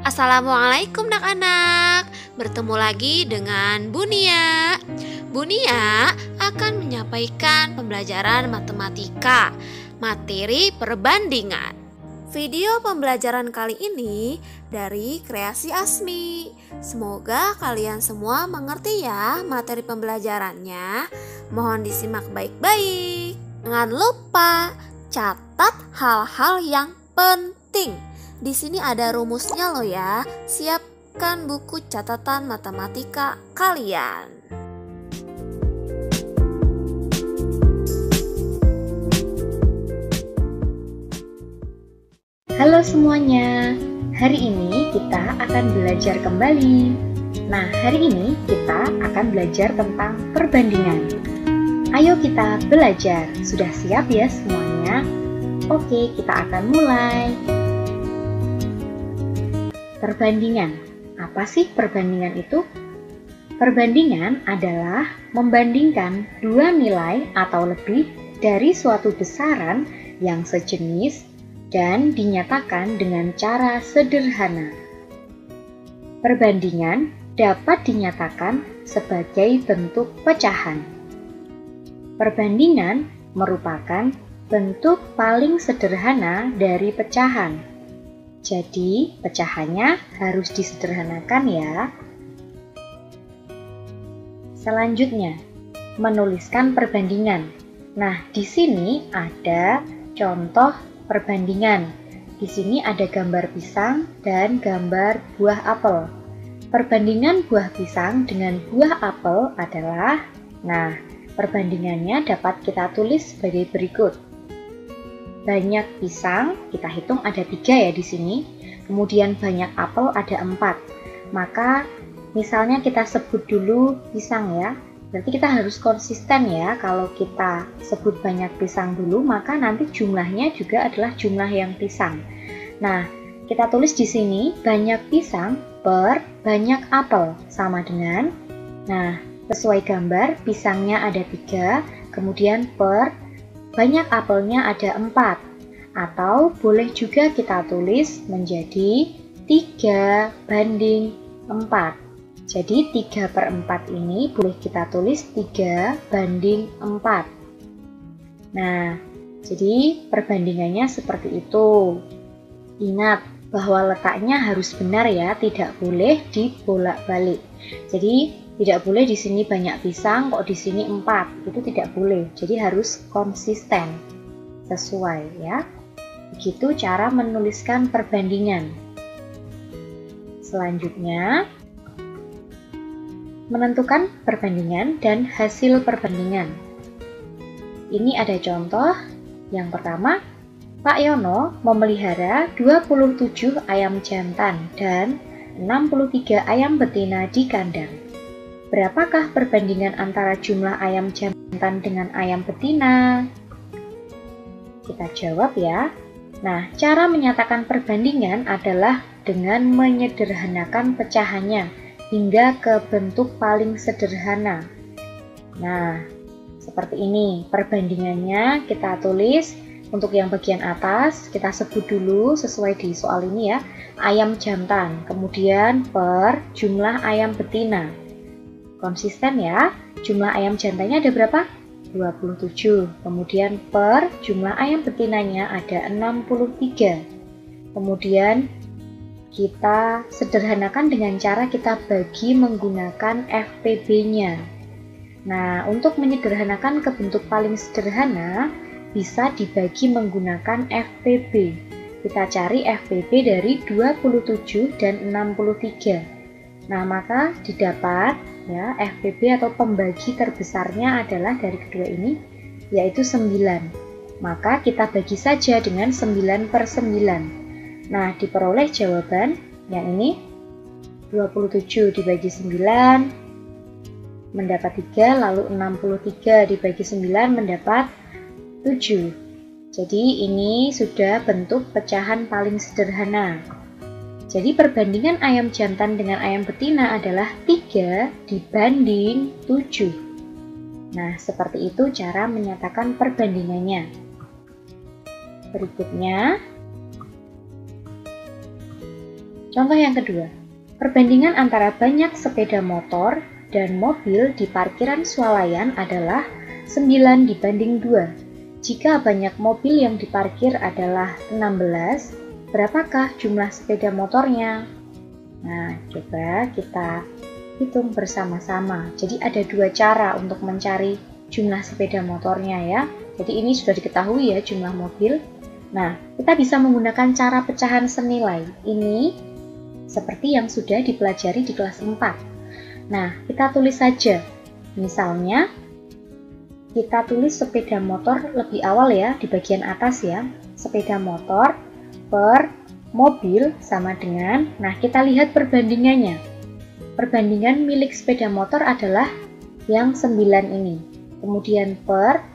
Assalamualaikum anak-anak. Bertemu lagi dengan Bunia. Bunia akan menyampaikan pembelajaran matematika, materi perbandingan. Video pembelajaran kali ini dari Kreasi Asmi. Semoga kalian semua mengerti ya materi pembelajarannya. Mohon disimak baik-baik. Jangan lupa catat hal-hal yang penting. Di sini ada rumusnya loh ya. Siapkan buku catatan matematika kalian. Halo semuanya, hari ini kita akan belajar kembali. Nah, hari ini kita akan belajar tentang perbandingan. Ayo kita belajar, sudah siap ya semuanya? Oke, kita akan mulai. Perbandingan, apa sih perbandingan itu? Perbandingan adalah membandingkan dua nilai atau lebih dari suatu besaran yang sejenis dan dinyatakan dengan cara sederhana. Perbandingan dapat dinyatakan sebagai bentuk pecahan. Perbandingan merupakan bentuk paling sederhana dari pecahan. Jadi, pecahannya harus disederhanakan ya. Selanjutnya, menuliskan perbandingan. Nah, di sini ada contoh perbandingan. Di sini ada gambar pisang dan gambar buah apel. Perbandingan buah pisang dengan buah apel adalah, perbandingannya dapat kita tulis sebagai berikut. Banyak pisang, kita hitung ada 3 ya di sini. Kemudian banyak apel ada 4. Maka misalnya kita sebut dulu pisang ya. Berarti kita harus konsisten ya. Kalau kita sebut banyak pisang dulu, maka nanti jumlahnya juga adalah jumlah yang pisang. Nah, kita tulis di sini banyak pisang per banyak apel sama dengan, sesuai gambar pisangnya ada 3, kemudian per banyak apelnya ada 4, atau boleh juga kita tulis menjadi 3 banding 4. Jadi 3/4 ini boleh kita tulis 3 banding 4. Nah, jadi perbandingannya seperti itu. Ingat bahwa letaknya harus benar ya, tidak boleh dibolak-balik. Jadi tidak boleh di sini banyak pisang, kok di sini 4. Itu tidak boleh. Jadi harus konsisten, sesuai ya. Begitu cara menuliskan perbandingan. Selanjutnya, menentukan perbandingan dan hasil perbandingan. Ini ada contoh. Yang pertama, Pak Yono memelihara 27 ayam jantan dan 63 ayam betina di kandang. Berapakah perbandingan antara jumlah ayam jantan dengan ayam betina? Kita jawab ya. Nah, cara menyatakan perbandingan adalah dengan menyederhanakan pecahannya hingga ke bentuk paling sederhana. Nah, seperti ini perbandingannya kita tulis. Untuk yang bagian atas kita sebut dulu sesuai di soal ini ya, ayam jantan, kemudian per jumlah ayam betina. Konsisten ya, jumlah ayam jantannya ada berapa? 27. Kemudian per jumlah ayam betinanya ada 63. Kemudian kita sederhanakan dengan cara kita bagi menggunakan FPB-nya. Nah, untuk menyederhanakan ke bentuk paling sederhana, bisa dibagi menggunakan FPB. Kita cari FPB dari 27 dan 63. Nah, maka didapat ya FPB atau pembagi terbesarnya adalah dari kedua ini, yaitu 9. Maka kita bagi saja dengan 9/9. Nah, diperoleh jawaban yang ini 27 dibagi 9 mendapat 3, lalu 63 dibagi 9 mendapat 7. Jadi ini sudah bentuk pecahan paling sederhana. Jadi perbandingan ayam jantan dengan ayam betina adalah 3 dibanding 7. Nah, seperti itu cara menyatakan perbandingannya. Berikutnya, Contoh yang kedua, perbandingan antara banyak sepeda motor dan mobil di parkiran swalayan adalah 9 dibanding 2. Jika banyak mobil yang diparkir adalah 16, berapakah jumlah sepeda motornya? Nah, coba kita hitung bersama-sama. Jadi ada dua cara untuk mencari jumlah sepeda motornya ya. Jadi ini sudah diketahui ya jumlah mobil. Nah, kita bisa menggunakan cara pecahan senilai. Ini seperti yang sudah dipelajari di kelas 4. Nah, kita tulis saja. Misalnya, kita tulis sepeda motor lebih awal ya, di bagian atas ya. Sepeda motor per mobil sama dengan, nah kita lihat perbandingannya. Perbandingan milik sepeda motor adalah yang 9 ini. Kemudian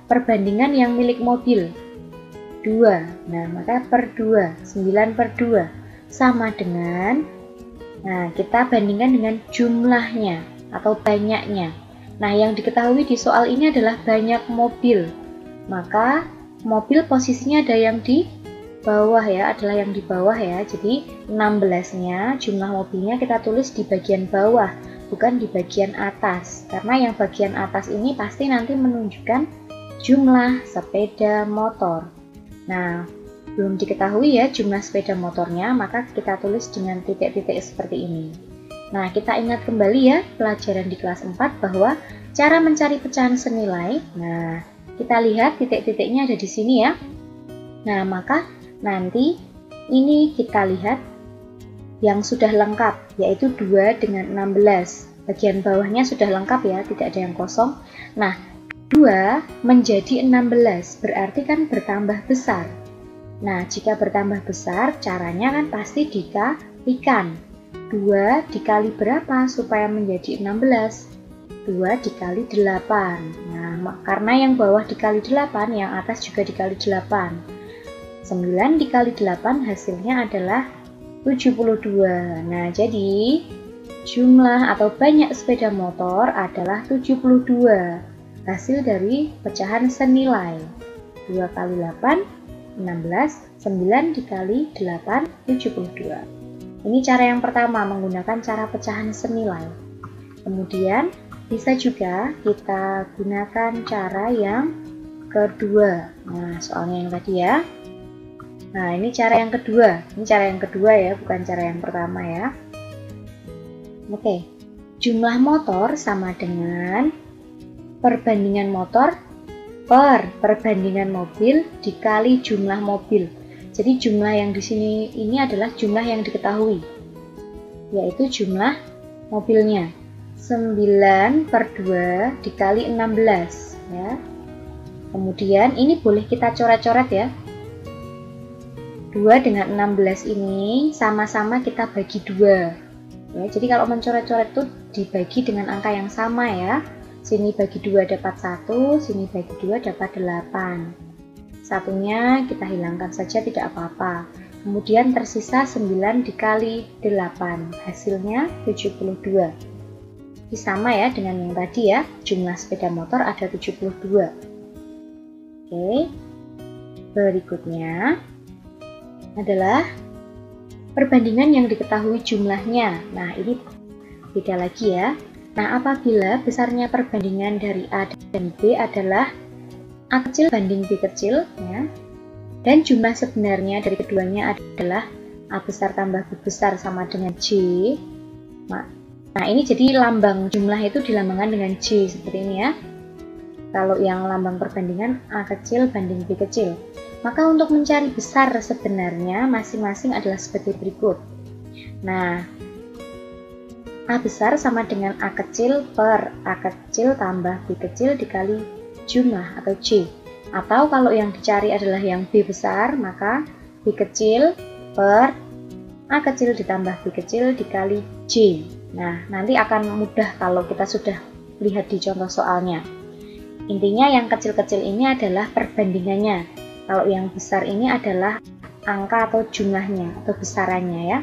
perbandingan yang milik mobil 2. Nah, maka per 2, 9 per 2 sama dengan, nah kita bandingkan dengan jumlahnya atau banyaknya. Nah, yang diketahui di soal ini adalah banyak mobil. Maka mobil posisinya ada yang di bawah ya, adalah yang di bawah ya. Jadi 16-nya jumlah mobilnya kita tulis di bagian bawah, bukan di bagian atas. Karena yang bagian atas ini pasti nanti menunjukkan jumlah sepeda motor. Nah, belum diketahui ya jumlah sepeda motornya, maka kita tulis dengan titik-titik seperti ini. Nah, kita ingat kembali ya pelajaran di kelas 4 bahwa cara mencari pecahan senilai. Nah, kita lihat titik-titiknya ada di sini ya. Nah, maka nanti ini kita lihat yang sudah lengkap, yaitu 2 dengan 16. Bagian bawahnya sudah lengkap ya, tidak ada yang kosong. Nah, 2 menjadi 16, berarti kan bertambah besar. Nah, jika bertambah besar, caranya kan pasti dikalikan. 2 dikali berapa supaya menjadi 16? 2 dikali 8. Nah, karena yang bawah dikali 8, yang atas juga dikali 8. 9 dikali 8 hasilnya adalah 72. Nah, jadi jumlah atau banyak sepeda motor adalah 72. Hasil dari pecahan senilai 2 kali 8, 16, 9 dikali 8, 72. Ini cara yang pertama, menggunakan cara pecahan senilai. Kemudian bisa juga kita gunakan cara yang kedua. Nah, soalnya yang tadi ya. Nah, ini cara yang kedua. Ini cara yang kedua ya, bukan cara yang pertama ya. Oke. Jumlah motor sama dengan perbandingan motor per perbandingan mobil dikali jumlah mobil. Jadi jumlah yang di sini ini adalah jumlah yang diketahui, yaitu jumlah mobilnya. 9 per 2 dikali 16 ya. Kemudian ini boleh kita coret-coret ya. 2 dengan 16 ini sama-sama kita bagi 2 ya. Jadi kalau mencoret-coret itu dibagi dengan angka yang sama ya. Sini bagi 2 dapat 1, sini bagi 2 dapat 8. Satunya kita hilangkan saja, tidak apa-apa. Kemudian tersisa 9 dikali 8, hasilnya 72. Ini sama ya dengan yang tadi ya, jumlah sepeda motor ada 72. Oke, berikutnya adalah perbandingan yang diketahui jumlahnya. Nah, ini beda lagi ya. Nah, apabila besarnya perbandingan dari A dan B adalah A kecil banding B kecil ya, dan jumlah sebenarnya dari keduanya adalah A besar tambah B besar sama dengan J. Nah, ini jadi lambang jumlah itu dilambangkan dengan J seperti ini ya. Kalau yang lambang perbandingan A kecil banding B kecil. Maka untuk mencari besar sebenarnya masing-masing adalah seperti berikut. Nah, A besar sama dengan A kecil per A kecil tambah B kecil dikali jumlah atau J. Atau kalau yang dicari adalah yang B besar, maka B kecil per A kecil ditambah B kecil dikali J. Nah, nanti akan mudah kalau kita sudah lihat di contoh soalnya. Intinya yang kecil-kecil ini adalah perbandingannya. Kalau yang besar ini adalah angka atau jumlahnya atau besarannya ya.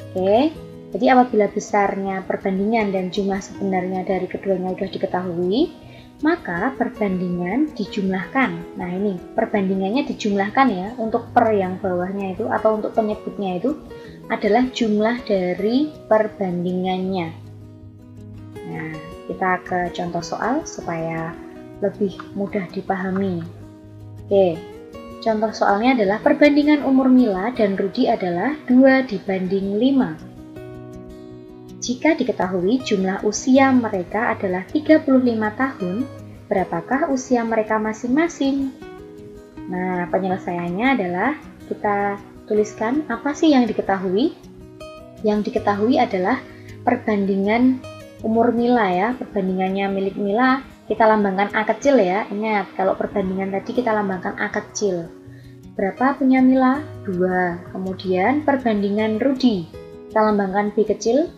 Oke, jadi apabila besarnya perbandingan dan jumlah sebenarnya dari keduanya sudah diketahui, maka perbandingan dijumlahkan. Nah ini perbandingannya dijumlahkan ya, untuk per yang bawahnya itu atau untuk penyebutnya itu adalah jumlah dari perbandingannya. Nah kita ke contoh soal supaya lebih mudah dipahami. Oke, contoh soalnya adalah perbandingan umur Mila dan Rudi adalah 2:5. Jika diketahui jumlah usia mereka adalah 35 tahun, berapakah usia mereka masing-masing? Nah, penyelesaiannya adalah kita tuliskan apa sih yang diketahui. Yang diketahui adalah perbandingan umur Mila ya, perbandingannya milik Mila kita lambangkan A kecil ya. Ingat, kalau perbandingan tadi kita lambangkan A kecil. Berapa punya Mila? 2. Kemudian perbandingan Rudi kita lambangkan B kecil,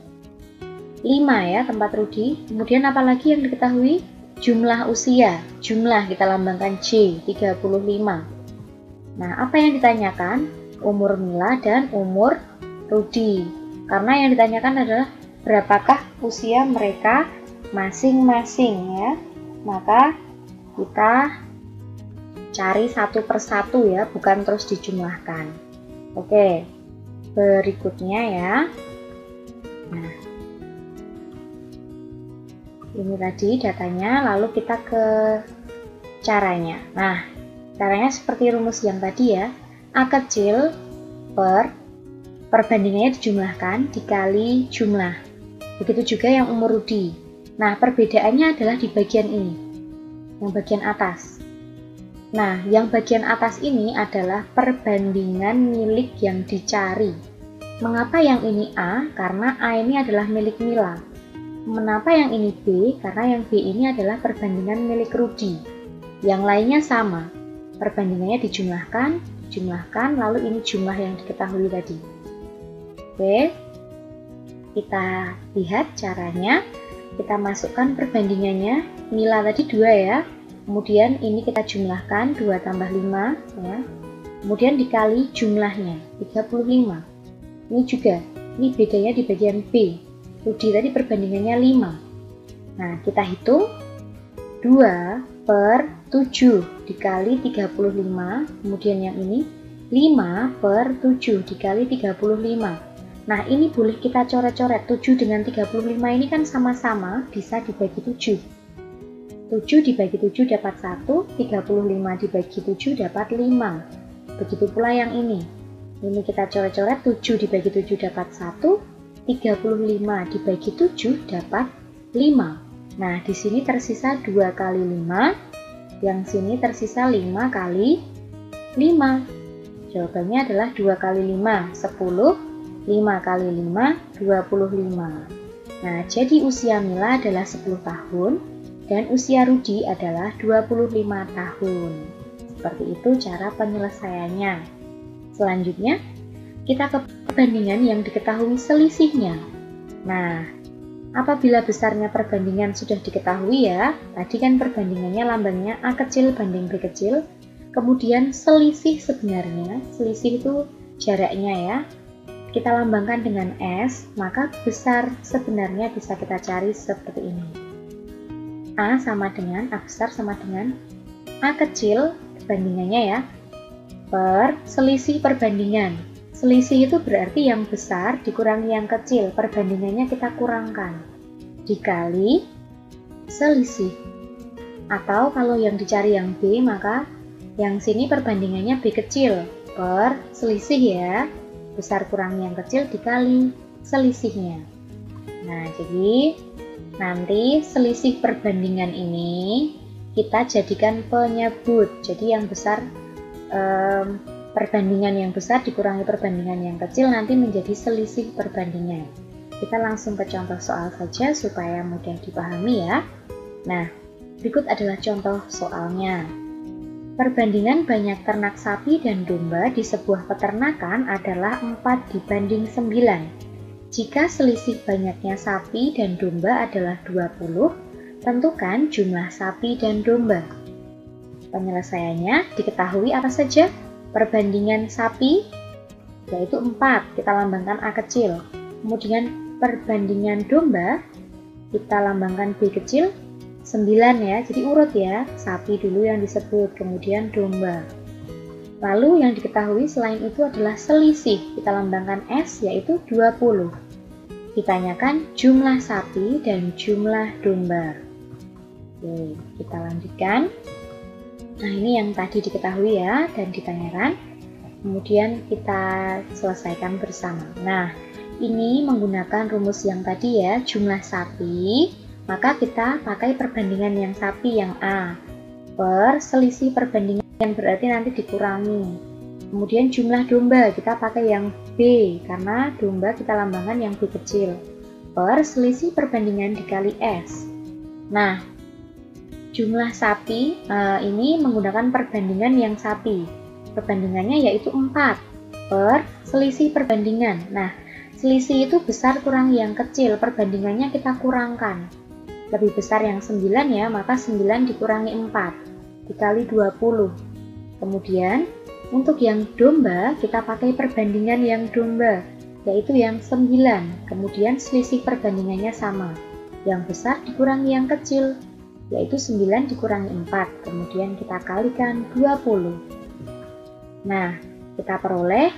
5 ya tempat Rudi. Kemudian apalagi yang diketahui? Jumlah usia. Jumlah kita lambangkan J, 35. Nah, apa yang ditanyakan? Umur Mila dan umur Rudi. Karena yang ditanyakan adalah berapakah usia mereka masing-masing ya. Maka kita cari satu persatu ya, bukan terus dijumlahkan. Oke, berikutnya ya. Nah, ini tadi datanya, lalu kita ke caranya. Nah, caranya seperti rumus yang tadi ya. A kecil per perbandingannya dijumlahkan dikali jumlah. Begitu juga yang umur Rudi. Nah, perbedaannya adalah di bagian ini, yang bagian atas. Nah, yang bagian atas ini adalah perbandingan milik yang dicari. Mengapa yang ini A? Karena A ini adalah milik Mila. Mengapa yang ini B? Karena yang B ini adalah perbandingan milik Rudi. Yang lainnya sama. Perbandingannya dijumlahkan, lalu ini jumlah yang diketahui tadi. Oke, kita lihat caranya. Kita masukkan perbandingannya. Mila tadi 2 ya. Kemudian ini kita jumlahkan 2 tambah 5 ya. Kemudian dikali jumlahnya 35. Ini juga, ini bedanya di bagian B. Rudi tadi perbandingannya 5. Nah, kita hitung 2 per 7 dikali 35. Kemudian yang ini 5 per 7 dikali 35. Nah, ini boleh kita coret-coret. 7 dengan 35 ini kan sama-sama bisa dibagi 7. 7 dibagi 7 dapat 1, 35 dibagi 7 dapat 5. Begitu pula yang ini. Ini kita coret-coret, 7 dibagi 7 dapat 1, 35 dibagi 7 dapat 5. Nah, di sini tersisa 2 kali 5, yang sini tersisa 5 kali 5. Jawabannya adalah 2 kali 5, 10, 5 kali 5, 25. Nah, jadi usia Mila adalah 10 tahun, dan usia Rudi adalah 25 tahun. Seperti itu cara penyelesaiannya. Selanjutnya, kita ke perbandingan yang diketahui selisihnya. Nah, apabila besarnya perbandingan sudah diketahui ya, tadi kan perbandingannya lambangnya A kecil banding B kecil, kemudian selisih sebenarnya, selisih itu jaraknya ya, kita lambangkan dengan S, maka besar sebenarnya bisa kita cari seperti ini. A besar sama dengan A kecil, perbandingannya ya, per selisih perbandingan. Selisih itu berarti yang besar dikurangi yang kecil, perbandingannya kita kurangkan, dikali selisih. Atau kalau yang dicari yang B, maka yang sini perbandingannya B kecil, per selisih ya, besar kurangi yang kecil dikali selisihnya. Nah, jadi nanti selisih perbandingan ini kita jadikan penyebut. Jadi yang besar, perbandingan yang besar dikurangi perbandingan yang kecil nanti menjadi selisih perbandingan. Kita langsung ke contoh soal saja supaya mudah dipahami ya. Nah, berikut adalah contoh soalnya. Perbandingan banyak ternak sapi dan domba di sebuah peternakan adalah 4:9. Jika selisih banyaknya sapi dan domba adalah 20, tentukan jumlah sapi dan domba. Penyelesaiannya diketahui apa saja? Perbandingan sapi yaitu 4, kita lambangkan A kecil. Kemudian perbandingan domba kita lambangkan B kecil. 9 ya, jadi urut ya, sapi dulu yang disebut, kemudian domba. Lalu yang diketahui selain itu adalah selisih, kita lambangkan S yaitu 20. Ditanyakan jumlah sapi dan jumlah domba. Oke, kita lanjutkan. Nah, ini yang tadi diketahui ya dan ditanyakan. Kemudian kita selesaikan bersama. Nah, ini menggunakan rumus yang tadi ya, jumlah sapi, maka kita pakai perbandingan yang sapi yang A per selisih perbandingan yang berarti nanti dikurangi. Kemudian jumlah domba kita pakai yang B karena domba kita lambangkan yang B kecil per selisih perbandingan dikali S. Nah, jumlah sapi ini menggunakan perbandingan yang sapi. Perbandingannya yaitu 4 per selisih perbandingan. Nah, selisih itu besar kurangi yang kecil, perbandingannya kita kurangkan. Lebih besar yang 9 ya, maka 9 dikurangi 4 dikali 20. Kemudian untuk yang domba kita pakai perbandingan yang domba, yaitu yang 9. Kemudian selisih perbandingannya sama. Yang besar dikurangi yang kecil, yaitu 9 dikurangi 4. Kemudian kita kalikan 20. Nah, kita peroleh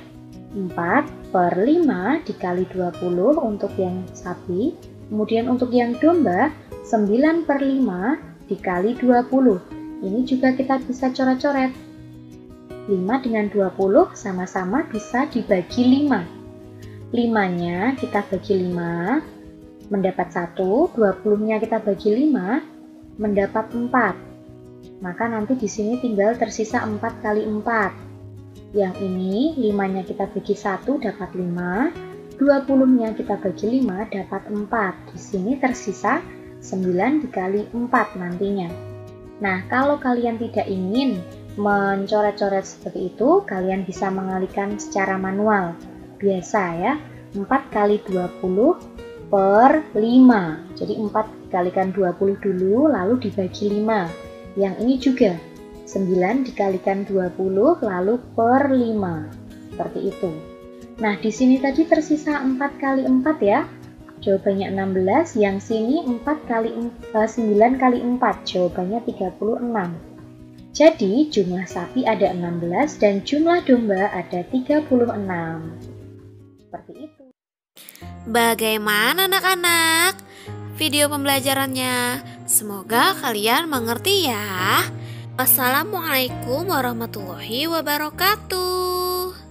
4 per 5 dikali 20 untuk yang sapi. Kemudian untuk yang domba 9 per 5 dikali 20. Ini juga kita bisa coret-coret. 5 dengan 20 sama-sama bisa dibagi 5. 5-nya kita bagi 5, mendapat 1, 20-nya kita bagi 5, mendapat 4. Maka nanti di sini tinggal tersisa 4 kali 4. Yang ini 5-nya kita bagi 1 dapat 5, 20-nya kita bagi 5 dapat 4. Di sini tersisa 9 dikali 4 nantinya. Nah, kalau kalian tidak ingin mencoret-coret seperti itu, kalian bisa mengalihkan secara manual. Biasa ya, 4 kali 20 per 5. Jadi 4 dikalikan 20 dulu, lalu dibagi 5. Yang ini juga 9 dikalikan 20, lalu per 5. Seperti itu. Nah, di sini tadi tersisa 4 kali 4 ya. Jawabannya 16, yang sini 9 kali 4, jawabannya 36. Jadi, jumlah sapi ada 16 dan jumlah domba ada 36. Seperti itu. Bagaimana anak-anak? Video pembelajarannya. Semoga kalian mengerti ya. Wassalamualaikum warahmatullahi wabarakatuh.